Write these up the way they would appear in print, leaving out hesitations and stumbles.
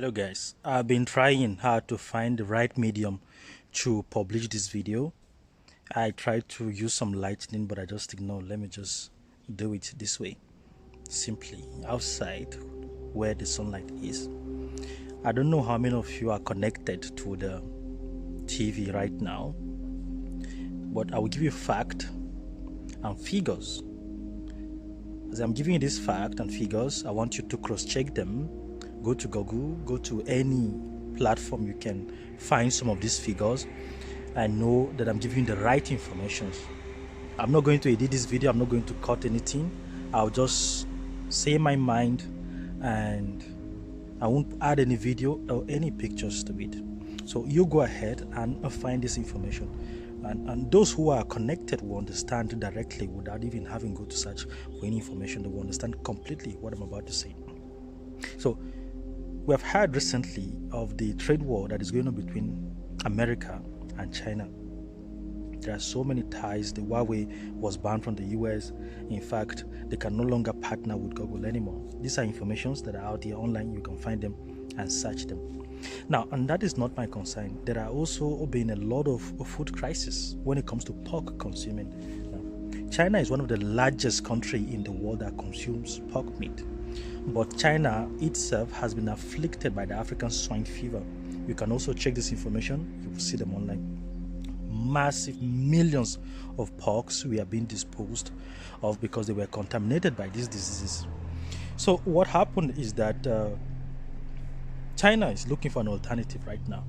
Hello guys, I've been trying hard to find the right medium to publish this video. I tried to use some lightning, but I just ignored. Let me just do it this way, simply outside where the sunlight is. I don't know how many of you are connected to the TV right now, but I will give you fact and figures. As I'm giving you this fact and figures, I want you to cross-check them. Go to Google, go to any platform you can find some of these figures and know that I'm giving you the right information. I'm not going to edit this video, I'm not going to cut anything. I'll just say my mind and I won't add any video or any pictures to it. So you go ahead and find this information. And those who are connected will understand directly without even having to go to search for any information. They will understand completely what I'm about to say. So we have heard recently of the trade war that is going on between America and China. There are so many ties. The Huawei was banned from the US. In fact, they can no longer partner with Google anymore. These are informations that are out here online. You can find them and search them. Now, and that is not my concern. There are also been a lot of food crisis when it comes to pork consuming. Now, China is one of the largest countries in the world that consumes pork meat. But China itself has been afflicted by the African swine fever. You can also check this information. You will see them online. Massive millions of porks were being disposed of because they were contaminated by these diseases. So what happened is that China is looking for an alternative right now.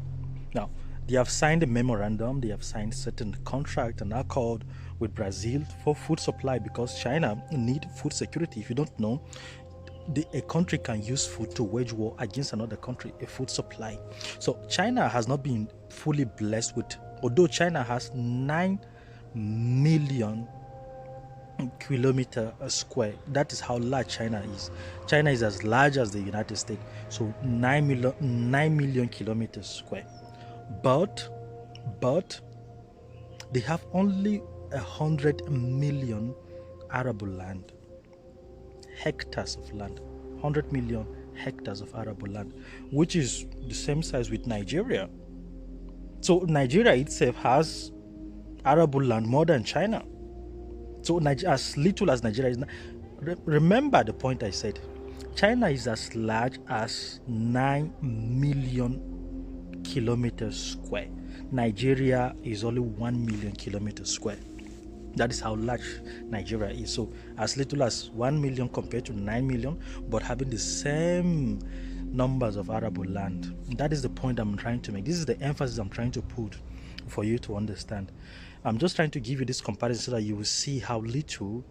Now, they have signed a memorandum, they have signed certain contract and accord with Brazil for food supply because China need food security. If you don't know, a country can use food to wage war against another country, a food supply. So China has not been fully blessed with, although China has 9 million kilometer square. That is how large China is. China is as large as the United States. So 9 million kilometers square. But they have only 100 million arable land. Hectares of land, 100 million hectares of arable land, which is the same size with Nigeria. So Nigeria itself has arable land more than China. So as little as Nigeria is. Remember the point I said. China is as large as 9 million kilometers square. Nigeria is only 1 million kilometers square. That is how large Nigeria is. So as little as 1 million compared to 9 million, but having the same numbers of arable land. That is the point I'm trying to make. This is the emphasis I'm trying to put for you to understand. I'm just trying to give you this comparison so that you will see how little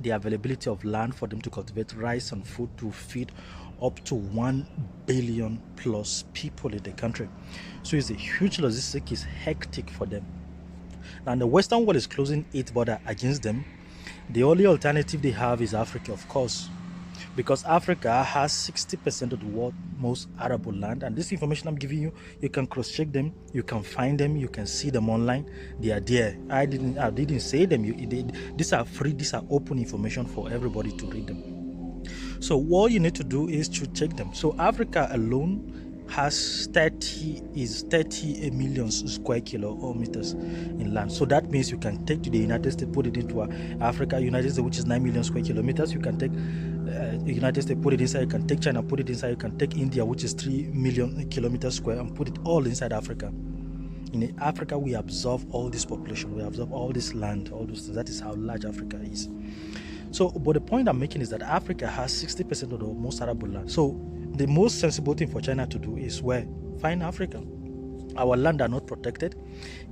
the availability of land for them to cultivate rice and food to feed up to 1 billion plus people in the country. So it's a huge logistic, is hectic for them. And the Western world is closing its border against them. The only alternative they have is Africa, of course, because Africa has 60% of the world's most arable land. And this information I'm giving you, you can cross-check them, you can find them, you can see them online. They are there. I didn't say them. These are free. These are open information for everybody to read them. So what you need to do is to check them. So Africa alone has 30 million square kilometers in land. So that means you can take to the United States, put it into Africa, United States, which is 9 million square kilometers. You can take the United States, put it inside. You can take China, put it inside. You can take India, which is 3 million kilometers square, and put it all inside Africa. In Africa, we absorb all this population, we absorb all this land, all those things. That is how large Africa is. So, but the point I'm making is that Africa has 60% of the most arable land. So the most sensible thing for China to do is find Africa. Our land are not protected.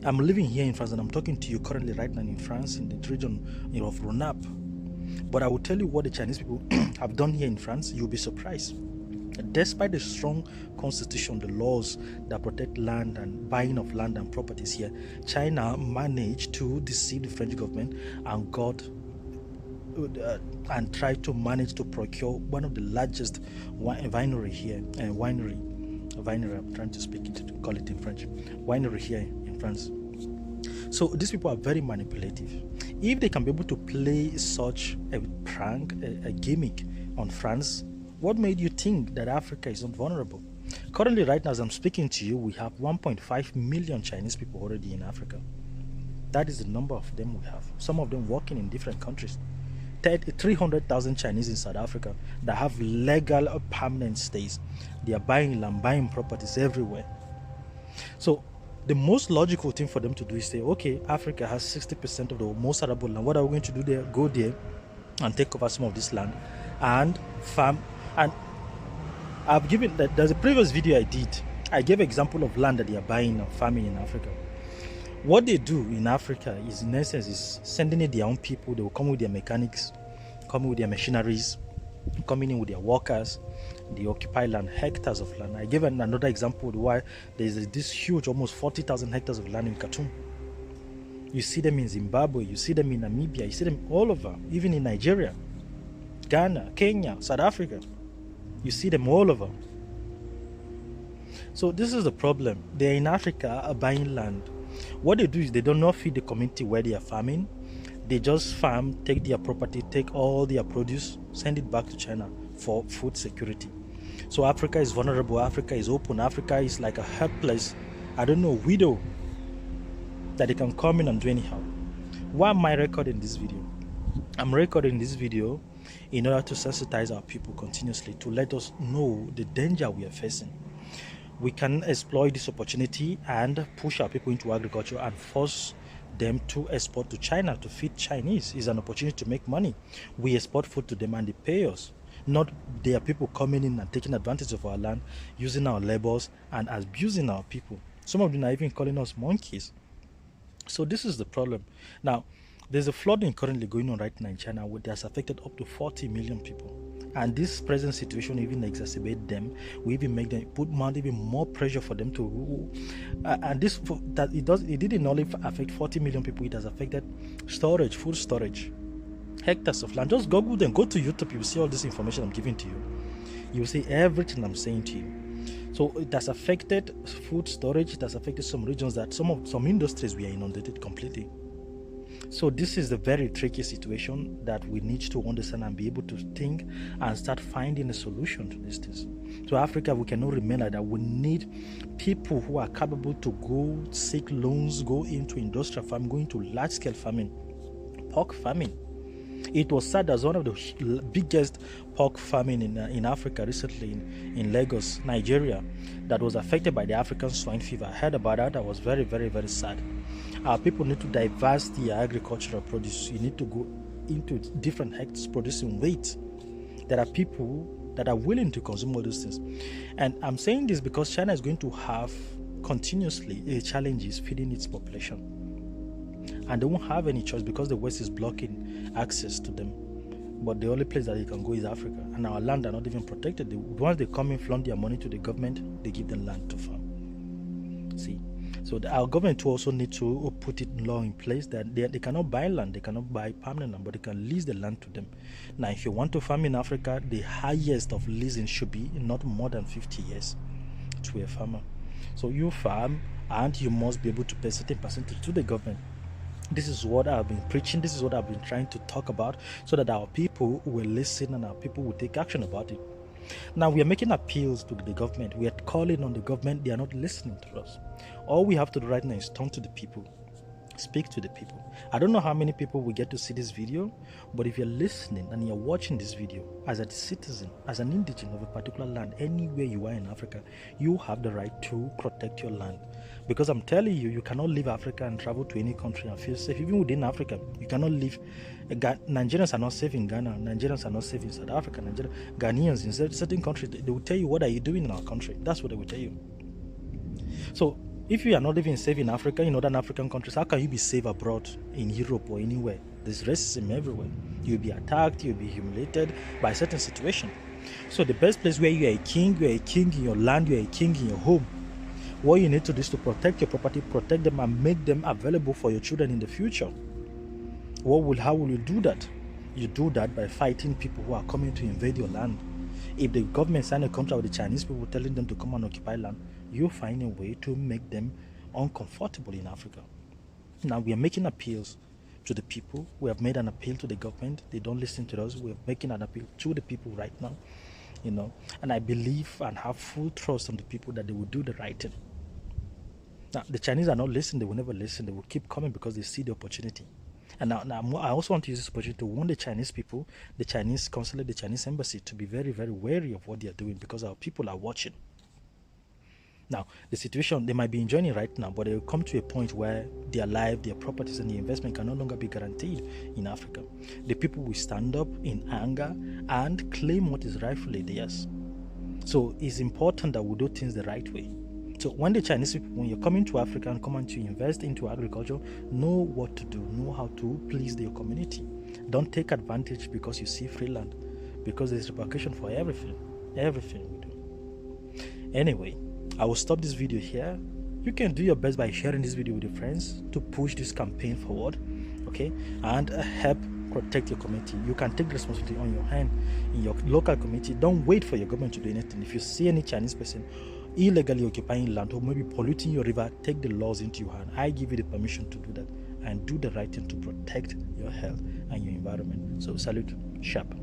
I'm living here in France and I'm talking to you currently right now in France, in the region of Rhône. But I will tell you what the Chinese people have done here in France. You'll be surprised. Despite the strong constitution, the laws that protect land and buying of land and properties here, China managed to deceive the French government and try to manage to procure one of the largest winery here, I'm trying to speak it to call it in French, winery here in France. So these people are very manipulative. If they can be able to play such a prank, a gimmick on France, what made you think that Africa is not vulnerable? Currently, right now, as I'm speaking to you, we have 1.5 million Chinese people already in Africa. That is the number of them we have. Some of them working in different countries. 300,000 Chinese in South Africa that have legal permanent stays. They are buying land, buying properties everywhere. So the most logical thing for them to do is say, okay, Africa has 60% of the most arable land. What are we going to do there? Go there and take over some of this land and farm. And I've given that there's a previous video I did. I gave example of land that they are buying and farming in Africa. What they do in Africa is, in essence, is sending in their own people. They will come with their mechanics, come with their machineries, coming in with their workers. They occupy land, hectares of land. I gave another example why there is this huge, almost 40,000 hectares of land in Khartoum. You see them in Zimbabwe, you see them in Namibia, you see them all over, even in Nigeria, Ghana, Kenya, South Africa. You see them all over. So this is the problem. They're in Africa are buying land. What they do is they do not feed the community where they are farming. They just farm, take their property, take all their produce, send it back to China for food security. So Africa is vulnerable, Africa is open, Africa is like a helpless, widow that they can come in and do anyhow. Why am I recording this video? I'm recording this video in order to sensitize our people continuously, to let us know the danger we are facing. We can exploit this opportunity and push our people into agriculture and force them to export to China to feed Chinese. Is an opportunity to make money. We export food to them and they pay us. Not there are people coming in and taking advantage of our land, using our labors and abusing our people. Some of them are even calling us monkeys. So this is the problem. Now, there's a flooding currently going on right now in China which has affected up to 40 million people. And this present situation even exacerbate them. We even make them put even more pressure for them to. And this that it didn't only affect 40 million people. It has affected storage, food storage, hectares of land. Just Google them. Go to YouTube. You will see all this information I'm giving to you. You will see everything I'm saying to you. So it has affected food storage. It has affected some regions that some industries we are inundated completely. So this is a very tricky situation that we need to understand and be able to think and start finding a solution to these things. So Africa, we cannot remain like that. We need people who are capable to go seek loans, go into industrial farming, go into large-scale farming, pork farming. It was said as one of the biggest pork farming in Africa recently in Lagos, Nigeria, that was affected by the African swine fever. I heard about that. That was very, very, very sad. Our people need to diverse the agricultural produce. You need to go into different hectares producing wheat. There are people that are willing to consume all those things. And I'm saying this because China is going to have continuously challenges feeding its population. And they won't have any choice because the West is blocking access to them. But the only place that they can go is Africa. And our land are not even protected. Once they come and flaunt their money to the government, they give them land to farm. See? So our government too also need to put it law in place that they cannot buy land, they cannot buy permanent land, but they can lease the land to them. Now, if you want to farm in Africa, the highest of leasing should be not more than 50 years to a farmer. So you farm and you must be able to pay a certain percentage to the government. This is what I've been preaching. This is what I've been trying to talk about so that our people will listen and our people will take action about it. Now, we are making appeals to the government. We are calling on the government. They are not listening to us. All we have to do right now is turn to the people, speak to the people. I don't know how many people will get to see this video, but if you're listening and you're watching this video as a citizen, as an indigenous of a particular land, anywhere you are in Africa, you have the right to protect your land. Because I'm telling you, you cannot leave Africa and travel to any country and feel safe. Even within Africa, you cannot live. Nigerians are not safe in Ghana. Nigerians are not safe in South Africa. Ghanaians in certain countries, they will tell you, what are you doing in our country? That's what they will tell you. So if you are not living safe in Africa, in other African countries, how can you be safe abroad in Europe or anywhere? There's racism everywhere. You'll be attacked, you'll be humiliated by a certain situation. So the best place where you are a king in your land, you are a king in your home. What you need to do is to protect your property, protect them and make them available for your children in the future. How will you do that? You do that by fighting people who are coming to invade your land. If the government sign a contract with the Chinese people telling them to come and occupy land, you find a way to make them uncomfortable in Africa. Now we are making appeals to the people. We have made an appeal to the government. They don't listen to us. We are making an appeal to the people right now and I believe and have full trust on the people that they will do the right thing. Now, the Chinese are not listening, they will never listen, they will keep coming because they see the opportunity. And now I also want to use this opportunity to warn the Chinese people, the Chinese consulate, the Chinese embassy to be very, very wary of what they are doing because our people are watching. Now, the situation, they might be enjoying it right now, but they will come to a point where their life, their properties, and their investment can no longer be guaranteed in Africa. The people will stand up in anger and claim what is rightfully theirs. So it's important that we do things the right way. So when the Chinese people, when you're coming to Africa and coming to invest into agriculture, know what to do, know how to please their community. Don't take advantage because you see free land, because there's repercussion for everything we do. Anyway, I will stop this video here. You can do your best by sharing this video with your friends to push this campaign forward, okay, and help protect your community. You can take responsibility on your hand in your local community. Don't wait for your government to do anything. If you see any Chinese person illegally occupying land or maybe polluting your river, take the laws into your hand. I give you the permission to do that and do the right thing to protect your health and your environment. So salute, sharp.